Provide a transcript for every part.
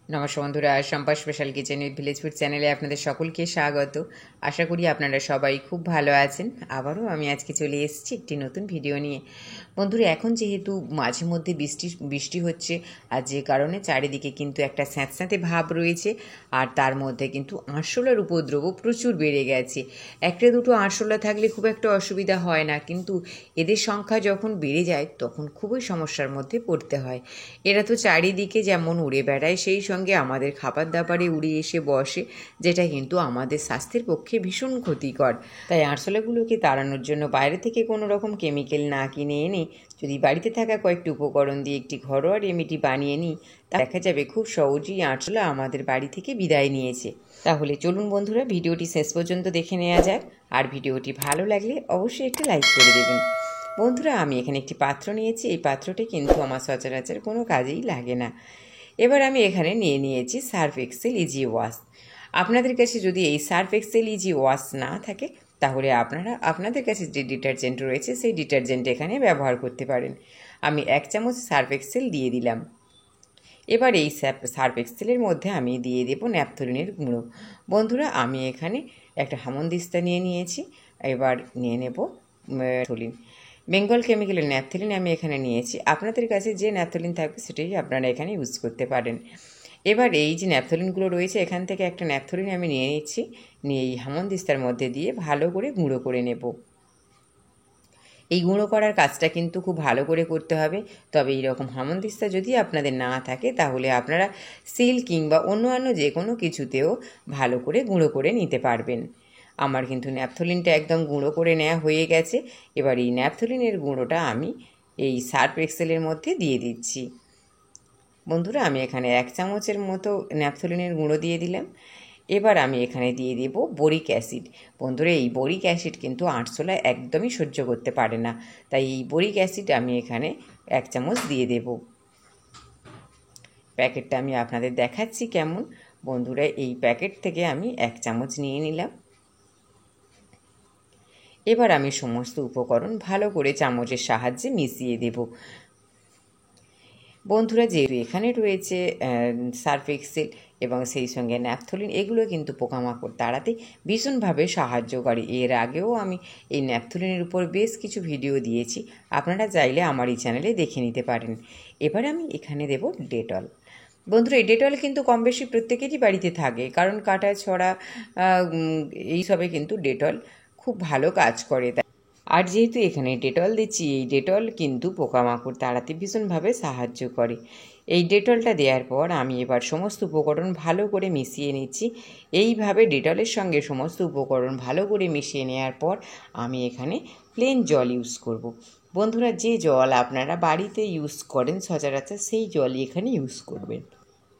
নমস্কার বন্ধুরা, Shampa special kitchen with village food চ্যানেলে আপনাদের সকলকে স্বাগত। আশা করি আপনারা সবাই খুব ভালো আছেন। আবারও আমি আজকে চলে এসেছি একটি নতুন ভিডিও নিয়ে। বন্ধুরা, এখন যেহেতু মাঝে মধ্যে বৃষ্টি হচ্ছে, আর যে কারণে চারিদিকে কিন্তু একটা স্যাঁতস্যাঁতে ভাব রয়েছে, আর তার মধ্যে কিন্তু আরশোলার উপদ্রবও প্রচুর বেড়ে গেছে। একটা দুটো আরশোলা থাকলে খুব একটা অসুবিধা হয় না, কিন্তু এদের সংখ্যা যখন বেড়ে যায় তখন খুবই সমস্যার মধ্যে পড়তে হয়। এরা তো চারিদিকে যেমন উড়ে বেড়ায়, সেই সঙ্গে আমাদের খাবার দাবারে উড়ে এসে বসে, যেটা কিন্তু আমাদের স্বাস্থ্যের পক্ষে ভীষণ ক্ষতিকর। তাই আরশোলাগুলোকে তাড়ানোর জন্য বাইরে থেকে কোনো রকম কেমিক্যাল না কিনে এনে যদি বাড়িতে থাকা কয়েকটি উপকরণ দিয়ে একটি ঘরোয়া রেমেডি বানিয়ে নিই, তা দেখা যাবে খুব সহজেই আরশোলা আমাদের বাড়ি থেকে বিদায় নিয়েছে। তাহলে চলুন বন্ধুরা, ভিডিওটি শেষ পর্যন্ত দেখে নেওয়া যাক। আর ভিডিওটি ভালো লাগলে অবশ্যই একটু লাইক করে দেবেন। বন্ধুরা, আমি এখানে একটি পাত্র নিয়েছি। এই পাত্রটি কিন্তু আমার সচরাচর কোনো কাজেই লাগে না। এবার আমি এখানে নিয়ে নিয়েছি সার্ফ এক্সেল ইজি ওয়াশ। আপনাদের কাছে যদি এই সার্ফ এক্সেল ইজি ওয়াশ না থাকে, তাহলে আপনারা আপনাদের কাছে যে ডিটারজেন্ট রয়েছে সেই ডিটারজেন্ট এখানে ব্যবহার করতে পারেন। আমি 1 চামচ সার্ফ এক্সেল দিয়ে দিলাম। এবার এই সার্ফ এক্সেলের মধ্যে আমি দিয়ে দেবো ন্যাপথলিনের গুঁড়ো। বন্ধুরা, আমি এখানে একটা হামনদিস্তা নিয়ে নিয়েছি। এবার নিয়ে নেব ন্যাপথলিন। বেঙ্গল কেমিক্যালের ন্যাপথলিন আমি এখানে নিয়েছি। আপনাদের কাছে যে ন্যাপথলিন থাকবে সেটাই আপনারা এখানে ইউজ করতে পারেন। এবার এই যে ন্যাপথলিনগুলো রয়েছে, এখান থেকে একটা ন্যাপথলিন আমি নিয়ে নিচ্ছি। নিয়ে এই হামনদিস্তার মধ্যে দিয়ে ভালো করে গুঁড়ো করে নেব। এই গুঁড়ো করার কাজটা কিন্তু খুব ভালো করে করতে হবে। তবে এইরকম হামনদিস্তা যদি আপনাদের না থাকে, তাহলে আপনারা সিল কিংবা অন্যান্য যে কোনো কিছুতেও ভালো করে গুঁড়ো করে নিতে পারবেন। আমার কিন্তু ন্যাপথলিনটা একদম গুঁড়ো করে নেওয়া হয়ে গেছে। এবার এই ন্যাপথলিনের গুঁড়োটা আমি এই সার্ফ এক্সেলের মধ্যে দিয়ে দিচ্ছি। বন্ধুরা, আমি এখানে 1 চামচের মতো ন্যাপথলিনের গুঁড়ো দিয়ে দিলাম। এবার আমি এখানে দিয়ে দেব বোরিক অ্যাসিড। বন্ধুরা, এই বোরিক অ্যাসিড কিন্তু আরশোলা একদমই সহ্য করতে পারে না, তাই এই বোরিক অ্যাসিড আমি এখানে 1 চামচ দিয়ে দেব। প্যাকেটটা আমি আপনাদের দেখাচ্ছি কেমন। বন্ধুরা, এই প্যাকেট থেকে আমি 1 চামচ নিয়ে নিলাম। এবার আমি সমস্ত উপকরণ ভালো করে চামচের সাহায্যে মিশিয়ে দেব। বন্ধুরা, যেহেতু এখানে রয়েছে সার্ফ এক্সেল এবং সেই সঙ্গে ন্যাপথলিন, এগুলো কিন্তু পোকামাকড় তাড়াতে ভীষণভাবে সাহায্যকারী। এর আগেও আমি এই ন্যাপথলিনের উপর বেশ কিছু ভিডিও দিয়েছি, আপনারা চাইলে আমার এই চ্যানেলে দেখে নিতে পারেন। এবার আমি এখানে দেব ডেটল। বন্ধুরা, এই ডেটল কিন্তু কম বেশি প্রত্যেকেরই বাড়িতে থাকে, কারণ কাটা ছড়া এইসবে কিন্তু ডেটল খুব ভালো কাজ করে। আর যেহেতু এখানে ডেটল দিচ্ছি, এই ডেটল কিন্তু পোকামাকড় তাড়াতে ভীষণভাবে সাহায্য করে। এই ডেটলটা দেওয়ার পর আমি এবার সমস্ত উপকরণ ভালো করে মিশিয়ে নিচ্ছি। এইভাবে ডেটলের সঙ্গে সমস্ত উপকরণ ভালো করে মিশিয়ে নেওয়ার পর আমি এখানে প্লেন জল ইউজ করব। বন্ধুরা, যে জল আপনারা বাড়িতে ইউজ করেন সচরাচর, সেই জলই এখানে ইউজ করবেন।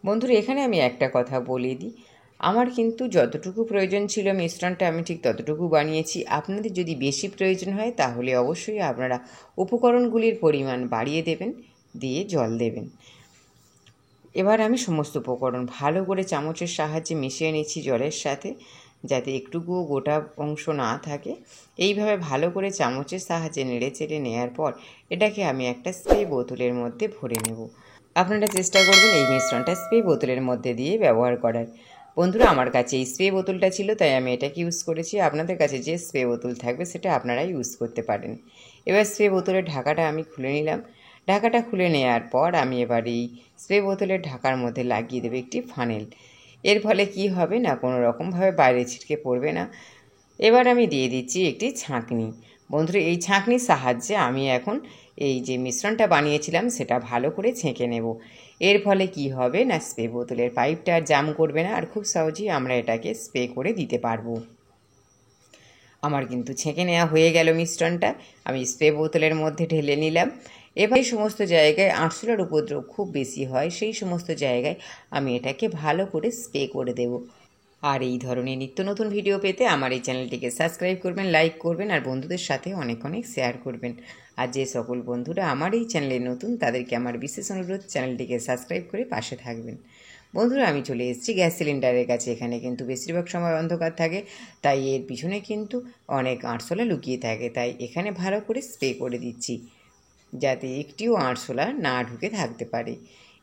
বন্ধুরা, এখানে আমি একটা কথা বলে দিই, আমার কিন্তু যতটুকু প্রয়োজন ছিল মিশ্রণটা আমি ঠিক ততটুকু বানিয়েছি। আপনাদের যদি বেশি প্রয়োজন হয়, তাহলে অবশ্যই আপনারা উপকরণগুলির পরিমাণ বাড়িয়ে দেবেন, দিয়ে জল দেবেন। এবার আমি সমস্ত উপকরণ ভালো করে চামচের সাহায্যে মিশিয়ে নিচ্ছি জলের সাথে, যাতে একটুকুও গোটা অংশ না থাকে। এইভাবে ভালো করে চামচের সাহায্যে নেড়ে চেড়ে নেওয়ার পর এটাকে আমি একটা স্প্রে বোতলের মধ্যে ভরে নেব। আপনারা চেষ্টা করবেন এই মিশ্রণটা স্প্রে বোতলের মধ্যে দিয়ে ব্যবহার করার। বন্ধুরা, আমার কাছে এই স্প্রে বোতলটা ছিল, তাই আমি এটাকে ইউজ করেছি। আপনাদের কাছে যে স্প্রে বোতল থাকবে সেটা আপনারা ইউজ করতে পারেন। এবার স্প্রে বোতলের ঢাকাটা আমি খুলে নিলাম। ঢাকাটা খুলে নেওয়ার পর আমি এবার এই স্প্রে বোতলের ঢাকার মধ্যে লাগিয়ে দেবো একটি ফানেল। এর ফলে কি হবে না, কোনো রকমভাবে বাইরে ছিটকে পড়বে না। এবার আমি দিয়ে দিচ্ছি একটি ছাঁকনি। বন্ধুরা, এই ছাঁকনির সাহায্যে আমি এখন এই যে মিশ্রণটা বানিয়েছিলাম সেটা ভালো করে ছেঁকে নেব। এর ফলে কি হবে না, স্প্রে বোতলের পাইপটা আর জাম করবে না, আর খুব সহজেই আমরা এটাকে স্প্রে করে দিতে পারবো। আমার কিন্তু ছেঁকে নেওয়া হয়ে গেল মিশ্রণটা। আমি স্প্রে বোতলের মধ্যে ঢেলে নিলাম। এবার এই সমস্ত জায়গায় আরশোলার উপদ্রব খুব বেশি হয়, সেই সমস্ত জায়গায় আমি এটাকে ভালো করে স্প্রে করে দেব। আর এই ধরনের নিত্য নতুন ভিডিও পেতে আমার এই চ্যানেলটিকে সাবস্ক্রাইব করবেন, লাইক করবেন, আর বন্ধুদের সাথে অনেক অনেক শেয়ার করবেন। আর যে সকল বন্ধুরা আমার এই চ্যানেলে নতুন, তাদেরকে আমার বিশেষ অনুরোধ, চ্যানেলটিকে সাবস্ক্রাইব করে পাশে থাকবেন। বন্ধুরা, আমি চলে এসেছি গ্যাস সিলিন্ডারের কাছে। এখানে কিন্তু বেশিরভাগ সময় অন্ধকার থাকে, তাই এর পিছনে কিন্তু অনেক আরশোলা লুকিয়ে থাকে। তাই এখানে ভালো করে স্প্রে করে দিচ্ছি, যাতে একটিও আরশোলা না ঢুকে থাকতে পারে।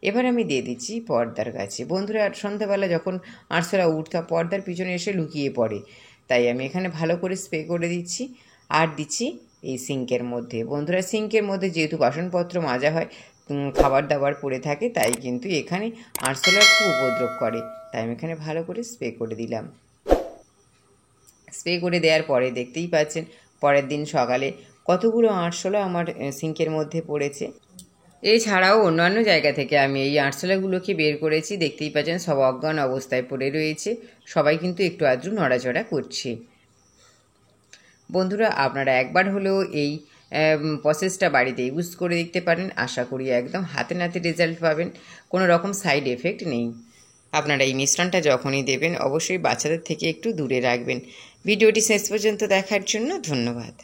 এবার আমি দিয়ে দিচ্ছি পর্দার কাছে। বন্ধুরা সন্ধ্যাবেলা যখন আরশোলা উঠতা পর্দার পিছনে এসে লুকিয়ে পড়ে, তাই আমি এখানে ভালো করে স্প্রে করে দিচ্ছি। আর দিচ্ছি এই সিঙ্কের মধ্যে। বন্ধুরা সিঙ্কের মধ্যে যেহেতু বাসনপত্র মাজা হয়, খাবার দাবার পড়ে থাকে, তাই কিন্তু এখানে আরশোলা খুব উপদ্রব করে, তাই আমি এখানে ভালো করে স্প্রে করে দিলাম। স্প্রে করে দেওয়ার পরে দেখতেই পাচ্ছেন পরের দিন সকালে কতগুলো আরশোলা আমার সিঙ্কের মধ্যে পড়েছে। এছাড়াও অন্যান্য জায়গা থেকে আমি এই আরশোলাগুলোকে বের করেছি। দেখতেই পাচ্ছেন সব অজ্ঞান অবস্থায় পড়ে রয়েছে, সবাই কিন্তু একটু আধটু নড়াচড়া করছে। বন্ধুরা আপনারা একবার হলেও এই প্রসেসটা বাড়িতে ইউজ করে দেখতে পারেন। আশা করি একদম হাতে নাতে রেজাল্ট পাবেন, কোনো রকম সাইড এফেক্ট নেই। আপনারা এই মিশ্রণটা যখনই দেবেন অবশ্যই বাচ্চাদের থেকে একটু দূরে রাখবেন। ভিডিওটি শেষ পর্যন্ত দেখার জন্য ধন্যবাদ।